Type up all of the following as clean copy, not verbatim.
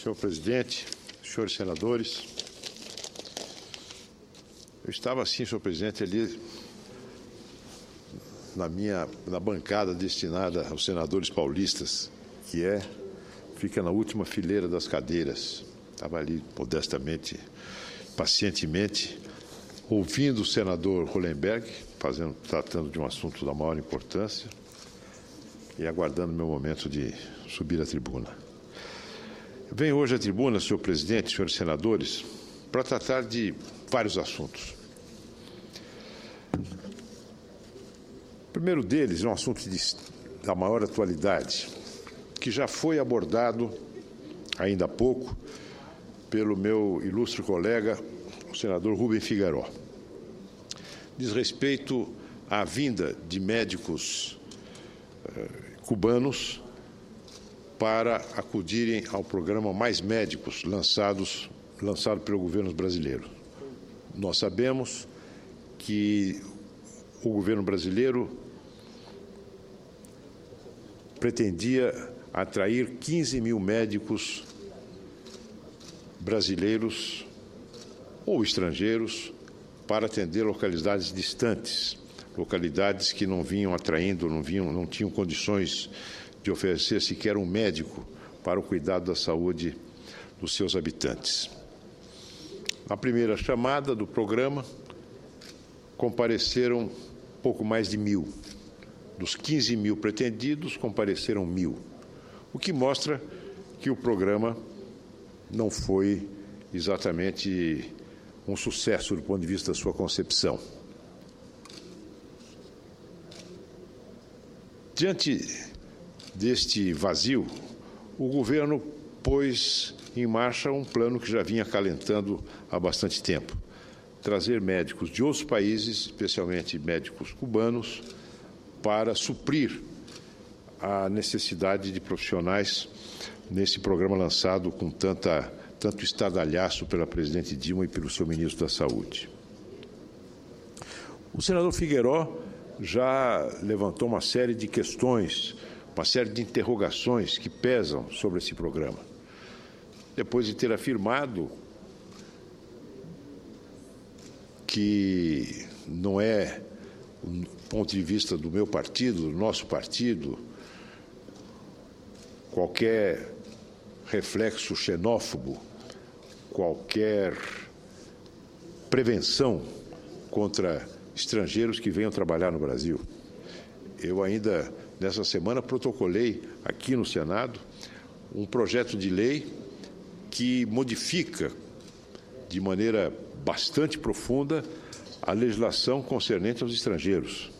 Senhor presidente, senhores senadores, eu estava assim, senhor presidente, ali na bancada destinada aos senadores paulistas, que fica na última fileira das cadeiras. Estava ali modestamente, pacientemente, ouvindo o senador Hollenberg, tratando de um assunto da maior importância, e aguardando meu momento de subir à tribuna. Venho hoje à tribuna, senhor presidente, senhores senadores, para tratar de vários assuntos. O primeiro deles é um assunto da maior atualidade, que já foi abordado ainda há pouco pelo meu ilustre colega, o senador Rubem Figueiredo. Diz respeito à vinda de médicos cubanos para acudirem ao programa Mais Médicos, lançado pelo governo brasileiro. Nós sabemos que o governo brasileiro pretendia atrair 15 mil médicos brasileiros ou estrangeiros para atender localidades distantes, localidades que não vinham atraindo, não tinham condições de oferecer sequer um médico para o cuidado da saúde dos seus habitantes. Na primeira chamada do programa, compareceram pouco mais de 1.000. Dos 15 mil pretendidos, compareceram 1.000, o que mostra que o programa não foi exatamente um sucesso do ponto de vista da sua concepção. Diante deste vazio, o governo pôs em marcha um plano que já vinha acalentando há bastante tempo: trazer médicos de outros países, especialmente médicos cubanos, para suprir a necessidade de profissionais nesse programa lançado com tanto estardalhaço pela presidente Dilma e pelo seu ministro da Saúde. O senador Figueiredo já levantou uma série de questões, uma série de interrogações que pesam sobre esse programa. Depois de ter afirmado que não é, do ponto de vista do meu partido, do nosso partido, qualquer reflexo xenófobo, qualquer prevenção contra estrangeiros que venham trabalhar no Brasil. Eu ainda, nessa semana, protocolei aqui no Senado um projeto de lei que modifica de maneira bastante profunda a legislação concernente aos estrangeiros.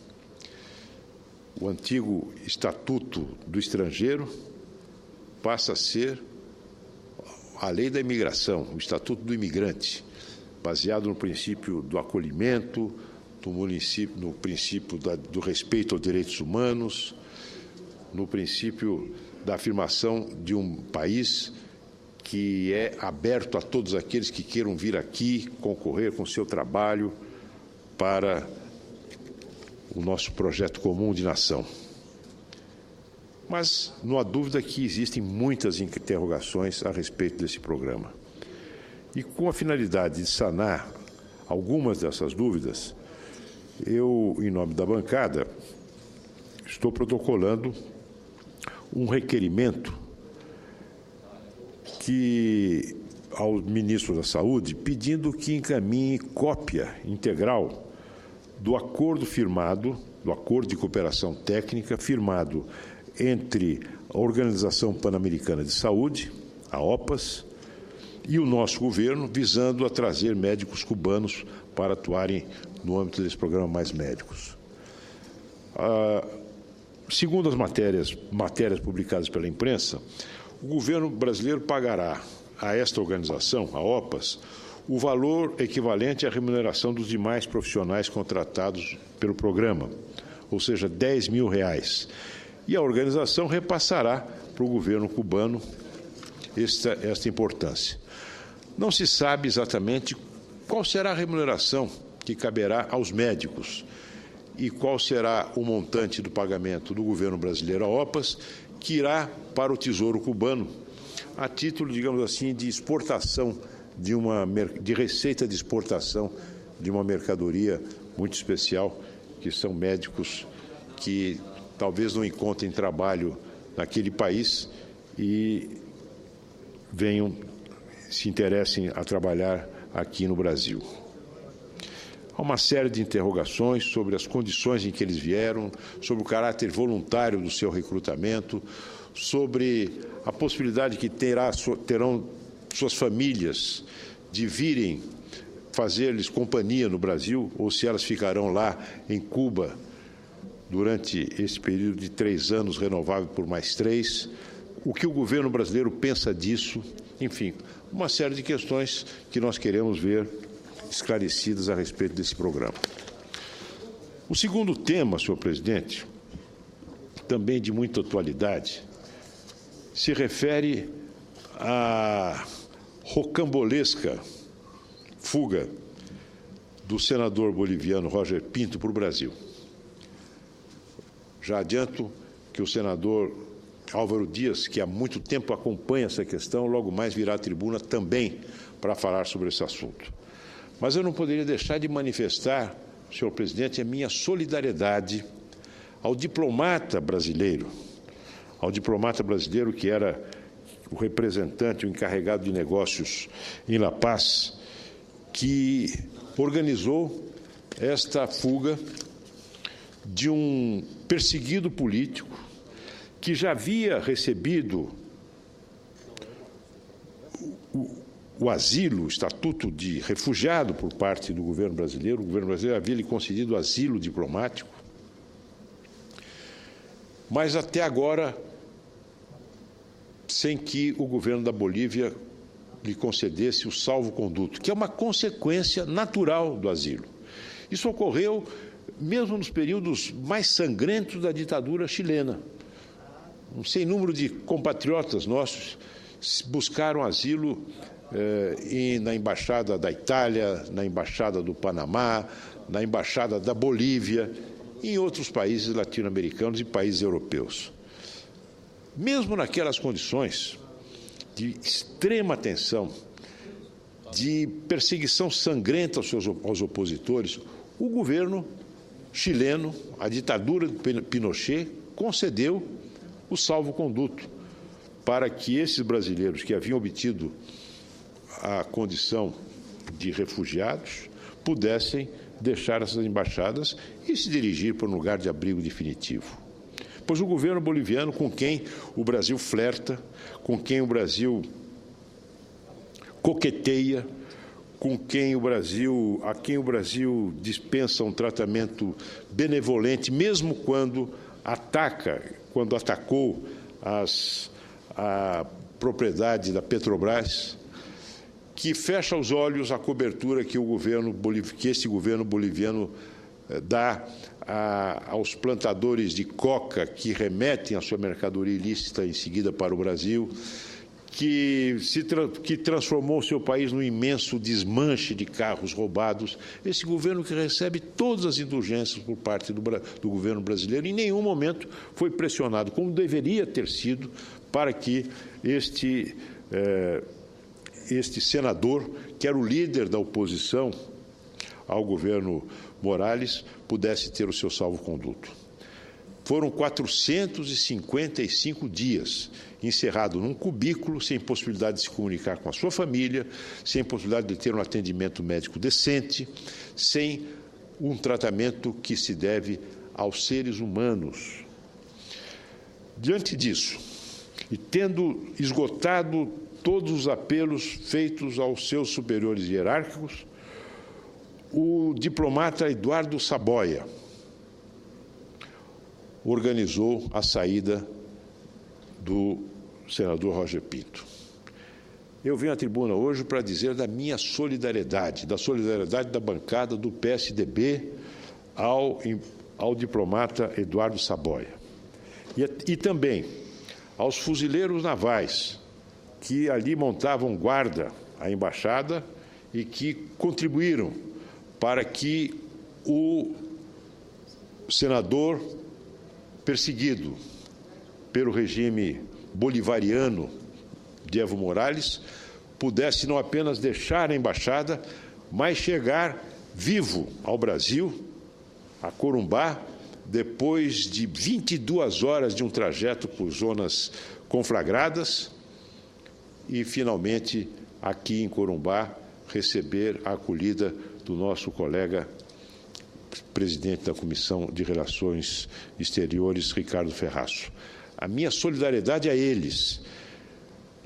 O antigo Estatuto do Estrangeiro passa a ser a lei da imigração, o Estatuto do Imigrante, baseado no princípio do acolhimento, no princípio do respeito aos direitos humanos, no princípio da afirmação de um país que é aberto a todos aqueles que queiram vir aqui concorrer com seu trabalho para o nosso projeto comum de nação. Mas não há dúvida que existem muitas interrogações a respeito desse programa. E com a finalidade de sanar algumas dessas dúvidas, eu, em nome da bancada, estou protocolando um requerimento ao ministro da Saúde, pedindo que encaminhe cópia integral do acordo de cooperação técnica firmado entre a Organização Pan-Americana de Saúde, a OPAS, e o nosso governo, visando a trazer médicos cubanos para atuarem no âmbito desse programa Mais Médicos. Segundo as matérias publicadas pela imprensa, o governo brasileiro pagará a esta organização, a OPAS, o valor equivalente à remuneração dos demais profissionais contratados pelo programa, ou seja, R$10 mil. E a organização repassará para o governo cubano esta importância. Não se sabe exatamente qual será a remuneração que caberá aos médicos e qual será o montante do pagamento do governo brasileiro à OPAS, que irá para o Tesouro Cubano, a título, digamos assim, de exportação, de receita de exportação de uma mercadoria muito especial, que são médicos que talvez não encontrem trabalho naquele país e se interessem a trabalhar aqui no Brasil. Há uma série de interrogações sobre as condições em que eles vieram, sobre o caráter voluntário do seu recrutamento, sobre a possibilidade que terão suas famílias de virem fazer-lhes companhia no Brasil, ou se elas ficarão lá em Cuba durante esse período de 3 anos, renovável por mais 3, o que o governo brasileiro pensa disso, enfim, uma série de questões que nós queremos ver esclarecidas a respeito desse programa. O segundo tema, senhor presidente, também de muita atualidade, se refere à rocambolesca fuga do senador boliviano Roger Pinto para o Brasil. Já adianto que o senador Álvaro Dias, que há muito tempo acompanha essa questão, logo mais virá à tribuna também para falar sobre esse assunto. Mas eu não poderia deixar de manifestar, senhor presidente, a minha solidariedade ao diplomata brasileiro que era o representante, o encarregado de negócios em La Paz, que organizou esta fuga de um perseguido político que já havia recebido o asilo, o estatuto de refugiado por parte do governo brasileiro. O governo brasileiro havia lhe concedido asilo diplomático, mas até agora sem que o governo da Bolívia lhe concedesse o salvo-conduto, que é uma consequência natural do asilo. Isso ocorreu mesmo nos períodos mais sangrentos da ditadura chilena. Um sem número de compatriotas nossos buscaram asilo na Embaixada da Itália, na Embaixada do Panamá, na Embaixada da Bolívia e em outros países latino-americanos e países europeus. Mesmo naquelas condições de extrema tensão, de perseguição sangrenta aos opositores, o governo chileno, a ditadura de Pinochet, concedeu o salvo-conduto para que esses brasileiros que haviam obtido a condição de refugiados pudessem deixar essas embaixadas e se dirigir para um lugar de abrigo definitivo. Pois o governo boliviano, com quem o Brasil flerta, com quem o Brasil coqueteia, a quem o Brasil dispensa um tratamento benevolente, mesmo quando atacou a propriedade da Petrobras, que fecha os olhos à cobertura que esse governo boliviano dá aos plantadores de coca que remetem a sua mercadoria ilícita em seguida para o Brasil, que transformou o seu país num imenso desmanche de carros roubados. Esse governo que recebe todas as indulgências por parte do governo brasileiro, em nenhum momento foi pressionado, como deveria ter sido, para que este senador, que era o líder da oposição ao governo Morales, pudesse ter o seu salvo-conduto. Foram 455 dias encerrado num cubículo, sem possibilidade de se comunicar com a sua família, sem possibilidade de ter um atendimento médico decente, sem um tratamento que se deve aos seres humanos. Diante disso, e tendo esgotado todos os apelos feitos aos seus superiores hierárquicos, o diplomata Eduardo Saboia organizou a saída do senador Roger Pinto. Eu venho à tribuna hoje para dizer da minha solidariedade, da solidariedade da bancada do PSDB ao diplomata Eduardo Saboia. E também aos fuzileiros navais que ali montavam guarda à embaixada e que contribuíram para que o senador perseguido pelo regime bolivariano de Evo Morales pudesse não apenas deixar a embaixada, mas chegar vivo ao Brasil, a Corumbá, depois de 22 horas de um trajeto por zonas conflagradas e, finalmente, aqui em Corumbá, receber a acolhida do nosso colega presidente da Comissão de Relações Exteriores, Ricardo Ferraço. A minha solidariedade a eles.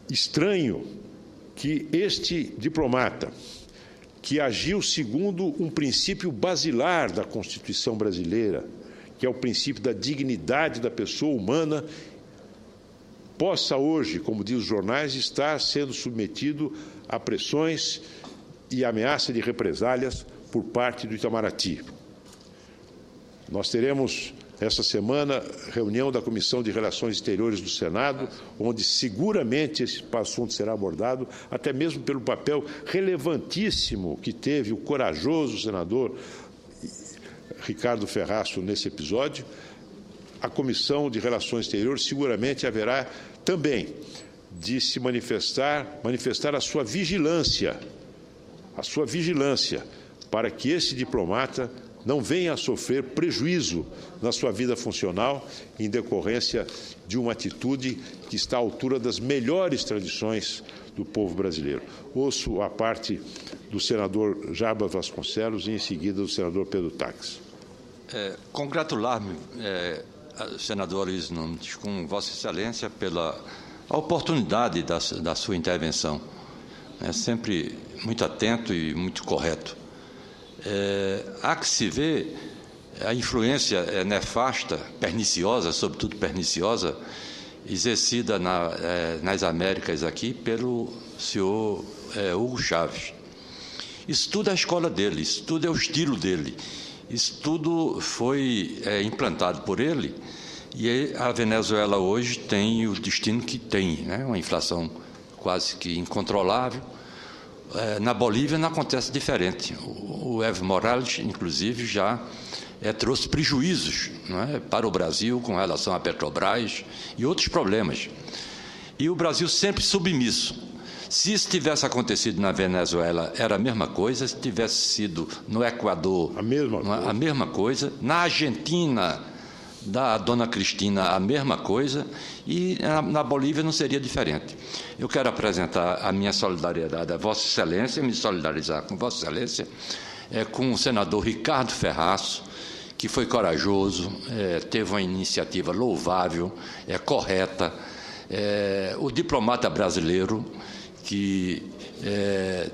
Estranho que este diplomata, que agiu segundo um princípio basilar da Constituição brasileira, que é o princípio da dignidade da pessoa humana, possa hoje, como diz os jornais, estar sendo submetido a pressões e ameaça de represálias por parte do Itamaraty. Nós teremos, essa semana, reunião da Comissão de Relações Exteriores do Senado, onde seguramente esse assunto será abordado, até mesmo pelo papel relevantíssimo que teve o corajoso senador Ricardo Ferraço nesse episódio. A Comissão de Relações Exteriores seguramente haverá também de se manifestar a sua vigilância para que esse diplomata não venha a sofrer prejuízo na sua vida funcional em decorrência de uma atitude que está à altura das melhores tradições do povo brasileiro. Ouço a parte do senador Jarbas Vasconcelos e, em seguida, do senador Pedro Taques. Congratular-me, senador Luiz Nunes, com Vossa Excelência pela oportunidade da sua intervenção. É sempre muito atento e muito correto. Há que se ver a influência nefasta, perniciosa, sobretudo perniciosa, exercida nas Américas aqui pelo senhor Hugo Chávez. Isso tudo é a escola dele, isso tudo é o estilo dele, isso tudo foi implantado por ele, e a Venezuela hoje tem o destino que tem, né? Uma inflação quase que incontrolável. Na Bolívia não acontece diferente. O Evo Morales, inclusive, já trouxe prejuízos, não é, para o Brasil com relação à Petrobras e outros problemas. E o Brasil sempre submisso. Se isso tivesse acontecido na Venezuela, era a mesma coisa. Se tivesse sido no Equador, a mesma coisa. Na Argentina, da dona Cristina, a mesma coisa, e na Bolívia não seria diferente. Eu quero apresentar a minha solidariedade a Vossa Excelência, me solidarizar com Vossa Excelência, com o senador Ricardo Ferraço, que foi corajoso, teve uma iniciativa louvável, correta, o diplomata brasileiro que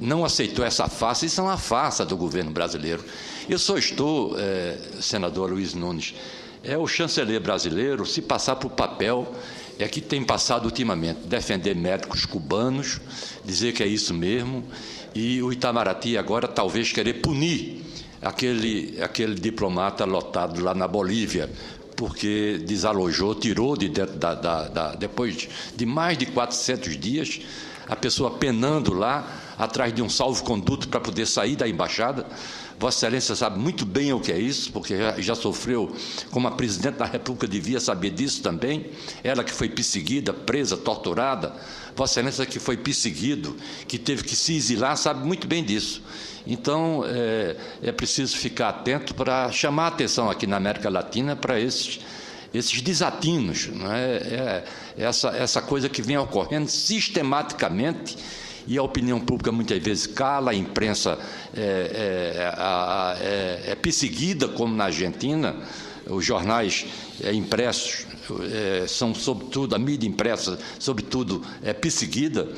não aceitou essa farsa. Isso é uma farsa do governo brasileiro. Eu só estou, senador Luiz Nunes, o chanceler brasileiro, se passar por papel, que tem passado ultimamente, defender médicos cubanos, dizer que é isso mesmo, e o Itamaraty agora talvez querer punir aquele diplomata lotado lá na Bolívia, porque desalojou, tirou de dentro depois de mais de 400 dias, a pessoa penando lá, atrás de um salvo-conduto para poder sair da embaixada. Vossa Excelência sabe muito bem o que é isso, porque já sofreu, como a presidente da República devia saber disso também, ela que foi perseguida, presa, torturada, Vossa Excelência que foi perseguido, que teve que se exilar, sabe muito bem disso. Então, é preciso ficar atento para chamar a atenção aqui na América Latina para esses desatinos, não é? Essa coisa que vem ocorrendo sistematicamente, e a opinião pública muitas vezes cala, a imprensa é perseguida, como na Argentina, os jornais impressos são, sobretudo, a mídia impressa, sobretudo, perseguida,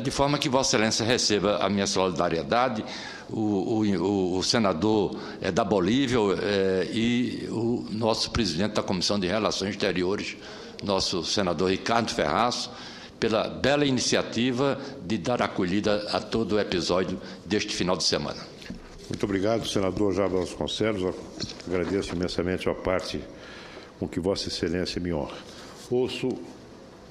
de forma que Vossa Excelência receba a minha solidariedade, o senador da Bolívia e o nosso presidente da Comissão de Relações Exteriores, nosso senador Ricardo Ferraço, pela bela iniciativa de dar acolhida a todo o episódio deste final de semana. Muito obrigado, senador Jarbas Vasconcelos. Agradeço imensamente a parte com que Vossa Excelência me honra. Ouço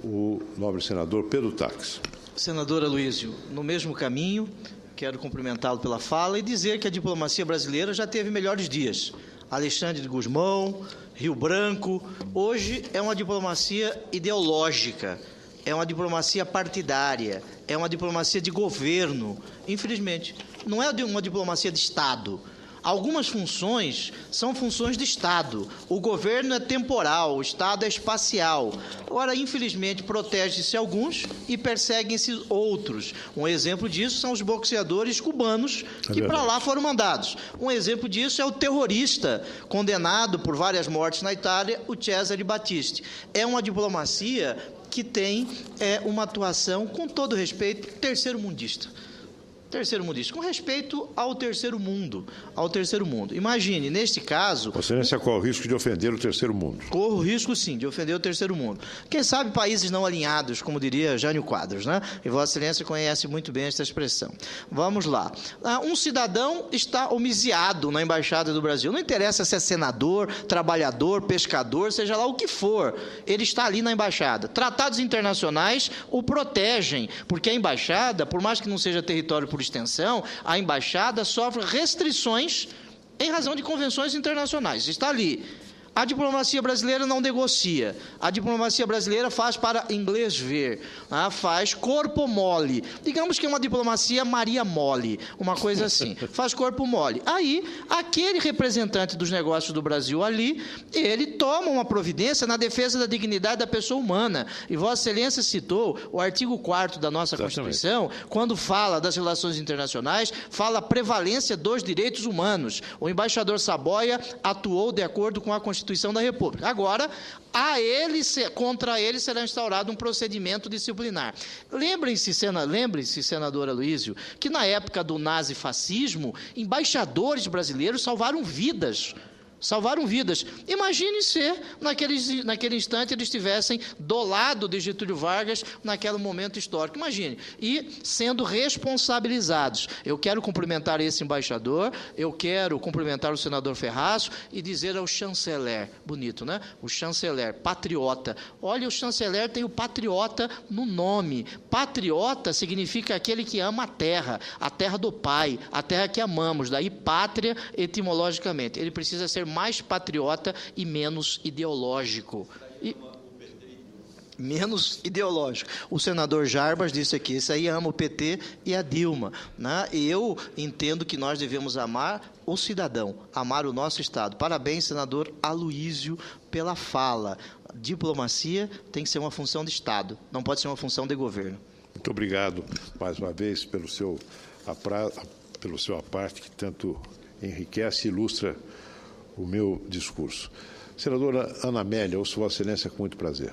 o nobre senador Pedro Taques. Senador Aloísio, no mesmo caminho, quero cumprimentá-lo pela fala e dizer que a diplomacia brasileira já teve melhores dias. Alexandre de Gusmão, Rio Branco. Hoje é uma diplomacia ideológica, é uma diplomacia partidária, é uma diplomacia de governo. Infelizmente, não é uma diplomacia de Estado. Algumas funções são funções de Estado. O governo é temporal, o Estado é espacial. Agora, infelizmente, protege-se alguns e perseguem-se outros. Um exemplo disso são os boxeadores cubanos que para lá foram mandados. Um exemplo disso é o terrorista condenado por várias mortes na Itália, o Cesare Battisti. É uma diplomacia que tem uma atuação, com todo respeito, terceiro-mundista. Com respeito ao terceiro mundo, Imagine, neste caso... Você não corre o risco de ofender o terceiro mundo. Corro o risco, sim, de ofender o terceiro mundo. Quem sabe países não alinhados, como diria Jânio Quadros, né? E Vossa Excelência conhece muito bem esta expressão. Vamos lá. Um cidadão está homiziado na Embaixada do Brasil. Não interessa se é senador, trabalhador, pescador, seja lá o que for. Ele está ali na Embaixada. Tratados internacionais o protegem, porque a Embaixada, por mais que não seja território por extensão, a Embaixada sofre restrições em razão de convenções internacionais. Está ali. A diplomacia brasileira não negocia. A diplomacia brasileira faz para inglês ver, faz corpo mole. Digamos que é uma diplomacia Maria Mole, uma coisa assim. Faz corpo mole. Aí, aquele representante dos negócios do Brasil ali, ele toma uma providência na defesa da dignidade da pessoa humana. E Vossa Excelência citou o artigo 4º da nossa Constituição, quando fala das relações internacionais, fala a prevalência dos direitos humanos. O embaixador Saboia atuou de acordo com a Constituição da República. Agora, contra ele será instaurado um procedimento disciplinar. Lembre-se, senador Aloísio, que na época do nazifascismo, embaixadores brasileiros salvaram vidas. Imagine se, naquele instante, eles estivessem do lado de Getúlio Vargas, naquele momento histórico. Imagine. E sendo responsabilizados. Eu quero cumprimentar esse embaixador, eu quero cumprimentar o senador Ferraz e dizer ao chanceler, bonito, né? O chanceler, patriota. Olha, o chanceler tem o patriota no nome. Patriota significa aquele que ama a terra do pai, a terra que amamos. Daí, pátria, etimologicamente. Ele precisa ser mais patriota e menos ideológico. Menos ideológico. O senador Jarbas disse aqui, isso aí ama o PT e a Dilma. Né? E eu entendo que nós devemos amar o cidadão, amar o nosso Estado. Parabéns, senador Aloísio, pela fala. Diplomacia tem que ser uma função de Estado, não pode ser uma função de governo. Muito obrigado, mais uma vez, pelo seu aparte que tanto enriquece e ilustra o meu discurso. Senadora Ana Amélia, ouço Vossa Excelência com muito prazer.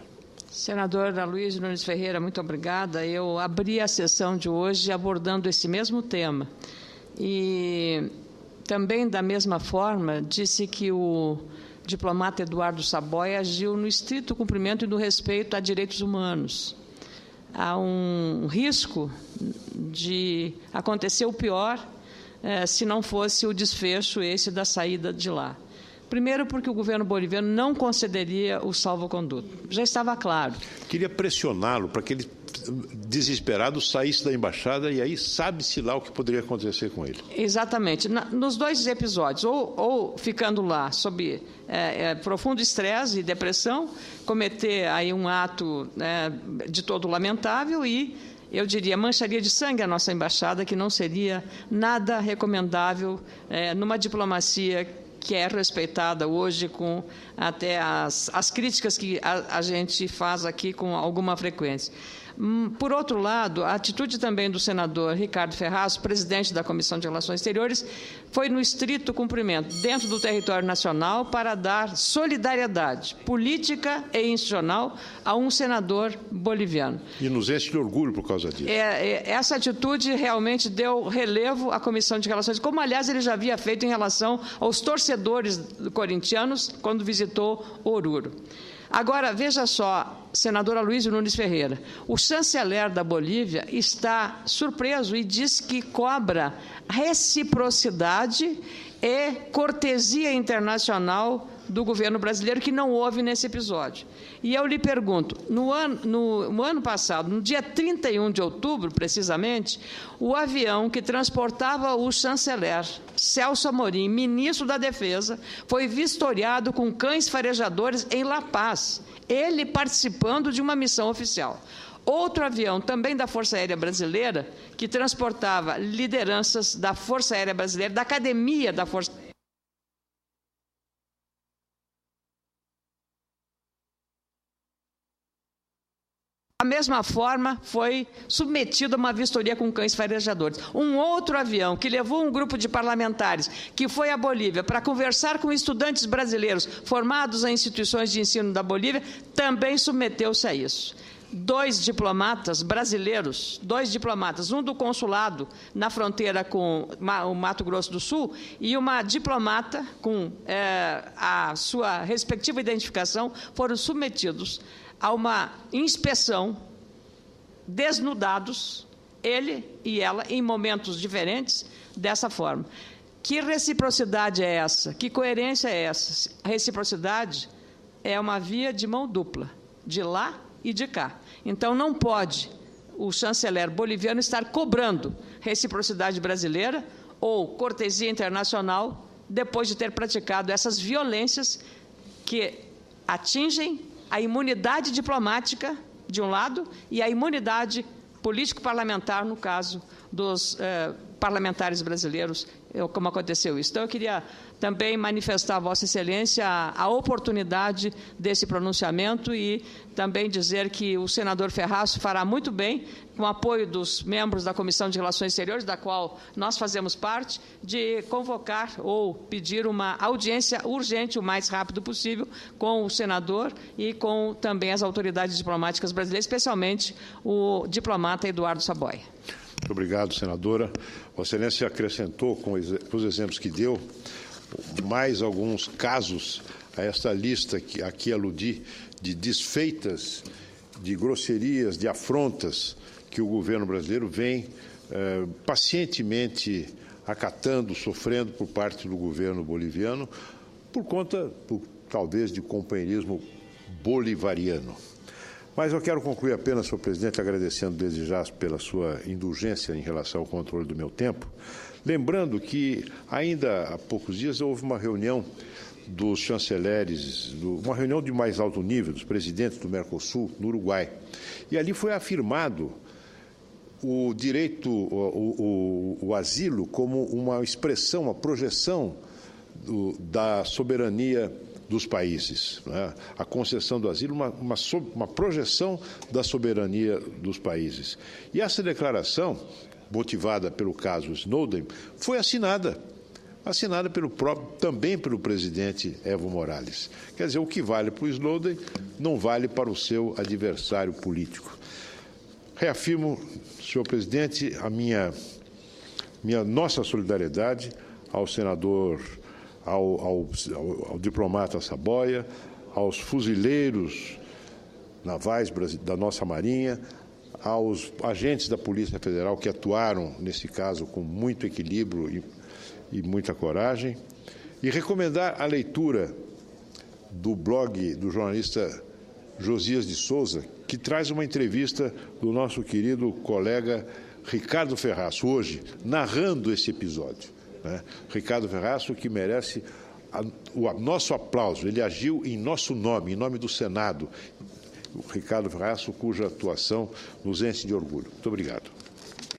Senador Aloísio Nunes Ferreira, muito obrigada. Eu abri a sessão de hoje abordando esse mesmo tema. E também, da mesma forma, disse que o diplomata Eduardo Saboia agiu no estrito cumprimento e no respeito a direitos humanos. Há um risco de acontecer o pior se não fosse o desfecho esse da saída de lá. Primeiro, porque o governo boliviano não concederia o salvo-conduto. Já estava claro. Queria pressioná-lo para que ele, desesperado, saísse da embaixada e aí sabe-se lá o que poderia acontecer com ele. Exatamente. Nos dois episódios, ou ficando lá sob profundo estresse e depressão, cometer aí um ato de todo lamentável e, eu diria, mancharia de sangue a nossa embaixada, que não seria nada recomendável numa diplomacia que é respeitada hoje com até as críticas que a gente faz aqui com alguma frequência. Por outro lado, a atitude também do senador Ricardo Ferraz, presidente da Comissão de Relações Exteriores, foi no estrito cumprimento, dentro do território nacional, para dar solidariedade política e institucional a um senador boliviano. E nos enche de orgulho por causa disso. Essa atitude realmente deu relevo à Comissão de Relações, como, aliás, ele já havia feito em relação aos torcedores corintianos quando visitou Oruro. Agora, veja só, senador Aloísio Nunes Ferreira, o chanceler da Bolívia está surpreso e diz que cobra reciprocidade e cortesia internacional do governo brasileiro, que não houve nesse episódio. E eu lhe pergunto, no ano passado, no dia 31 de outubro, precisamente, o avião que transportava o chanceler Celso Amorim, ministro da Defesa, foi vistoriado com cães farejadores em La Paz, ele participando de uma missão oficial. outro avião, também da Força Aérea Brasileira, que transportava lideranças da Força Aérea Brasileira, da Academia da Força Aérea. Da mesma forma, foi submetido a uma vistoria com cães farejadores. Um outro avião que levou um grupo de parlamentares que foi à Bolívia para conversar com estudantes brasileiros formados em instituições de ensino da Bolívia, também submeteu-se a isso. 2 diplomatas brasileiros, 2 diplomatas, um do consulado na fronteira com o Mato Grosso do Sul e uma diplomata com a sua respectiva identificação, foram submetidos a uma inspeção, desnudados, ele e ela, em momentos diferentes, dessa forma. Que reciprocidade é essa? Que coerência é essa? A reciprocidade é uma via de mão dupla, de lá e de cá. Então, não pode o chanceler boliviano estar cobrando reciprocidade brasileira ou cortesia internacional depois de ter praticado essas violências que atingem a imunidade diplomática, de um lado, e a imunidade político-parlamentar, no caso dos parlamentares brasileiros, como aconteceu isso. Então, eu queria também manifestar a Vossa Excelência a oportunidade desse pronunciamento e também dizer que o senador Ferraz fará muito bem, com o apoio dos membros da Comissão de Relações Exteriores, da qual nós fazemos parte, de convocar ou pedir uma audiência urgente, o mais rápido possível, com o senador e com também as autoridades diplomáticas brasileiras, especialmente o diplomata Eduardo Saboia. Muito obrigado, senadora. Vossa Excelência acrescentou, com os exemplos que deu, mais alguns casos a esta lista que aqui aludi, de desfeitas, de grosserias, de afrontas que o governo brasileiro vem pacientemente acatando, sofrendo por parte do governo boliviano, por conta, talvez, de companheirismo bolivariano. Mas eu quero concluir apenas, senhor presidente, agradecendo desde já pela sua indulgência em relação ao controle do meu tempo, lembrando que ainda há poucos dias houve uma reunião dos chanceleres, uma reunião de mais alto nível, dos presidentes do Mercosul, no Uruguai. E ali foi afirmado o direito, o asilo, como uma expressão, uma projeção da soberania dos países, né? A concessão do asilo, uma projeção da soberania dos países. E essa declaração, motivada pelo caso Snowden, foi assinada também pelo presidente Evo Morales. Quer dizer, o que vale para o Snowden não vale para o seu adversário político. Reafirmo, senhor presidente, nossa solidariedade ao senador, ao diplomata Saboia, aos fuzileiros navais da nossa Marinha, aos agentes da Polícia Federal que atuaram, nesse caso, com muito equilíbrio e muita coragem, e recomendar a leitura do blog do jornalista Josias de Souza, que traz uma entrevista do nosso querido colega Ricardo Ferraz, hoje, narrando esse episódio. Né? Ricardo Ferraz, que merece o nosso aplauso, ele agiu em nosso nome, em nome do Senado. O Ricardo Ferraz, cuja atuação nos enche de orgulho. Muito obrigado.